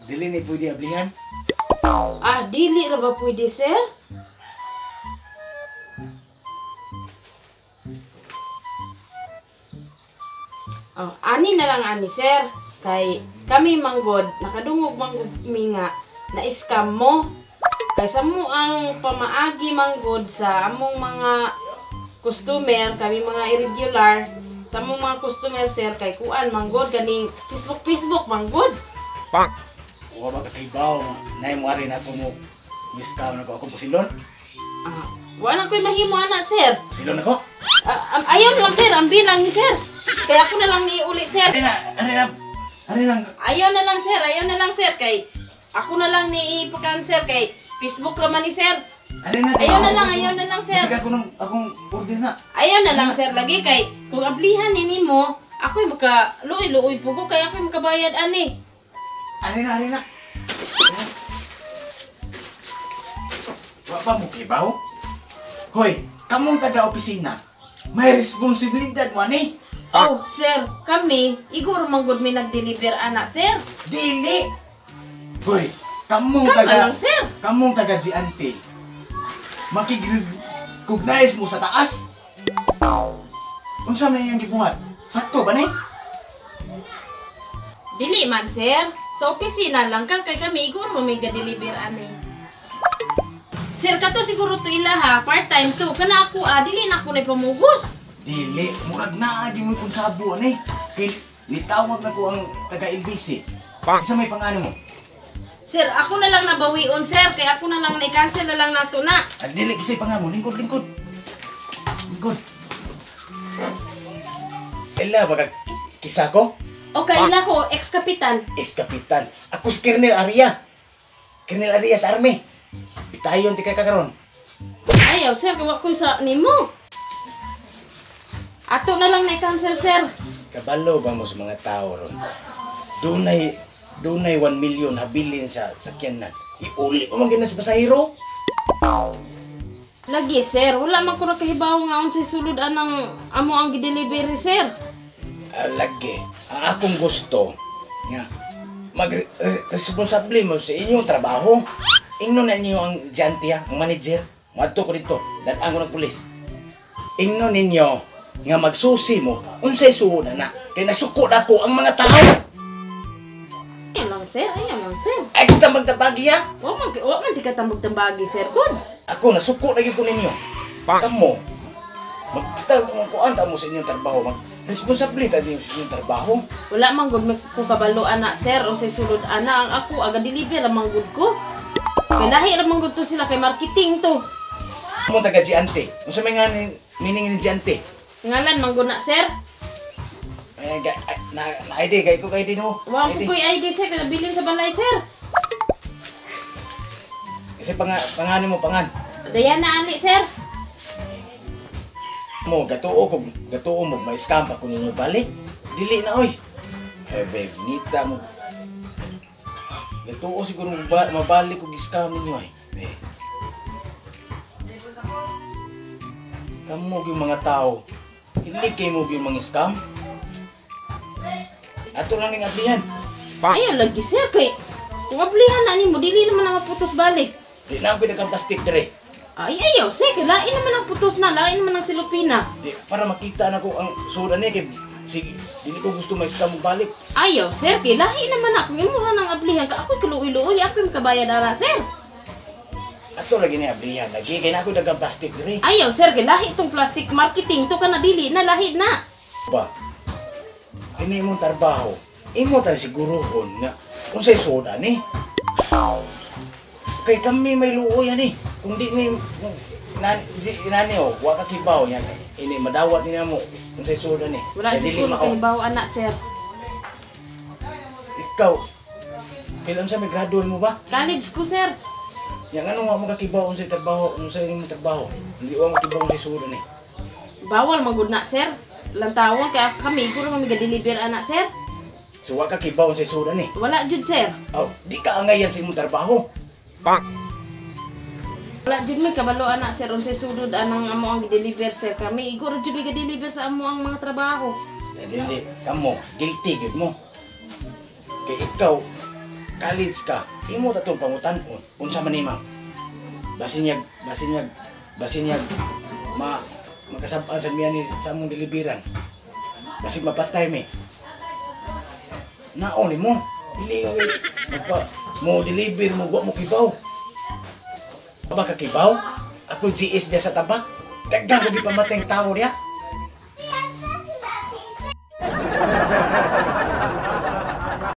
Dili ni pwede ablihan. Ah, dili ra ba pwede, sir? Oh, ani na lang ani, sir. Kay kami manggod, nakadungog manggod mi nga na-scam mo. Kay sa mo ang pamaagi manggod sa among mga customer, kami mga irregular, sa among mga customer, sir, kay kuan manggod ganing Facebook manggod. Wa ba kakibaw nay mo ari na ko mo scam na ko ako pusilon. Ah, wala ko'y mahimo ana, sir. Pusilon ako. Ayaw lang, sir, ang bilang ni sir. Kaya ako na lang ni uli, sir. Ari na. Ayaw na lang, sir, kay ako na lang ni ipakan-sir, kay Facebook naman ni sir. Ayaw na lang, sir. Sige akong order na. Ayaw na lang, sir, lagi, kay kung ablihan nini mo, ako'y maka-luoy-luoy po ko, kaya ako'y makabayad, ani. Ari na. Wa pa mo kibaw? Hoy, kamong taga-opisina, may responsibilidad mo, ani? Oh, sir, kami, iguro manggod may nag-deliver anak, sir. Dili! Hoy, kamong Kama lang, sir. Kamong taga Giante. Makig-recognize mo sa taas? Unsa man iyang gibuhat? Sakto ba ni? Dili man, sir. Sa opisina lang kang kay kami, iguro may ga-deliver ani. Sir, kato siguro to ila ha, part-time to. Kana ako, dili na ako na pamugos. Dili, murag naa di mo kung sabo ani. Kay nitawag na ko ang taga-LBC. Isa may pangano mo? Sir, ako na lang nabawion, sir. Kaya ako na lang na-cancel na lang nato na. Dili kisay pangano, lingkod. Ela ba kisa ko? Okay, ila ko, ex-kapitan. Ex-kapitan. Ako si Colonel Aria. Colonel Aria sa army. Pitayon ti kay kakaron. Ayaw, sir, kawa ko sa nimo. Ato na lang na-cancel, sir. Kabalo ba mo sa mga tao ron? Dunay 1 million habilin sa sakyanan. Iuli pa man ginas pasahero. Lagi, sir. Wala man ko nakahibaw nga unsay sulod anang amo ang gi-delivery, sir. Lagi. Ang akong gusto nga mag-responsable mo sa inyong trabaho. Ingnon na ninyo ang Giante, ang manager. Madto ko dito. Datang ko ng pulis. Ingnon ninyo nga magsusi mo unsay suod na kay nasuko na ko ang mga tao. Ayaw lang, sir. Ay kung tambag-tabagi ha. Wa man di ka tambag-tambagi, sir. Good. Ako nasuko lagi ko ninyo. Kamo magkuan ta mo sa inyong trabaho. Responsibilidad ninyo sa inyong trabaho. Wala man gud ko kabalo ana, sir. Unsay sulod ana ang ako aga deliver man gud ko. Kay lahi ra man gud to sila kay marketing to. Mo taga Giante. Unsa may nga meaning ni Giante? Ngalan man gud na, sir. Na ID kay ko kay ID mo. Wa ko koy ID, sir, kada bilin sa balay, sir. Kasi pangalan mo pangan. Dayana ali, sir. Mo gatuo mo may scam pa kun ninyo balik. Dili na oy. Hey babe, nita mo. Gatuo siguro mabalik ko gi-scam ninyo ay. Babe. Kamu gyud mga tao. Hindi kay mo gyud mga scam. Ato lang ning ablihan. Ayaw lagi, sir, kay kung ablihan na nimo dili naman ang putos balik. Di na ko dagang plastic dire. Ay, ayaw, sir, kay lain naman ang putos na, lain naman ang silupina. Di para makita na ko ang suda ni kay sige, dili ko gusto may scam mo balik. Ayaw, sir, kay lahi naman ako. Imuha ng ablihan ka. Ako'y kaluoy-luoy. Ako'y makabayad na, sir. Ato lagi ni ablihan lagi kay na ko dagang plastic dire. Ayaw, sir, kay lahi itong plastic marketing. To ka na dili na, lahi na. Ba? Ini imong trabaho. Imo ta sigurohon nga unsay soda ni. Kay kami may luoy ani. Kung di ni nani o wa ka kibaw yan. Ini madawat ni mo unsay soda ni. Wala Kay ko makahibaw anak, sir. Ikaw kailan sa may graduate mo ba? College ko, sir. Yang ano wa mo kakibaw unsay trabaho, unsay imong trabaho. Hindi wa mo kibaw unsay soda ni. Bawal magud na, sir. Lantawon kaya kami ko naman deliver anak, sir. So wa ka kibaw unsay soda ni. Wala jud, sir. Oh, di ka angayan sa imong trabaho. Wala jud mi kabalo anak, sir, unsay sudod anang amo ang deliver, sir. Kami iguro jud mi deliver sa amo ang mga trabaho. Dili kamo guilty gud mo. Kay ikaw college ka, imo tatong pangutan-on unsa man imong basinyag makasab-an sa miyan ni sa among dilibiran. Basi mapatay mi. Naon mo, dili mo deliver mo wa mo kibaw. Aba ka kibaw? Ako GS dia sa tabak. Daghang ko gipamatay ang tao diya.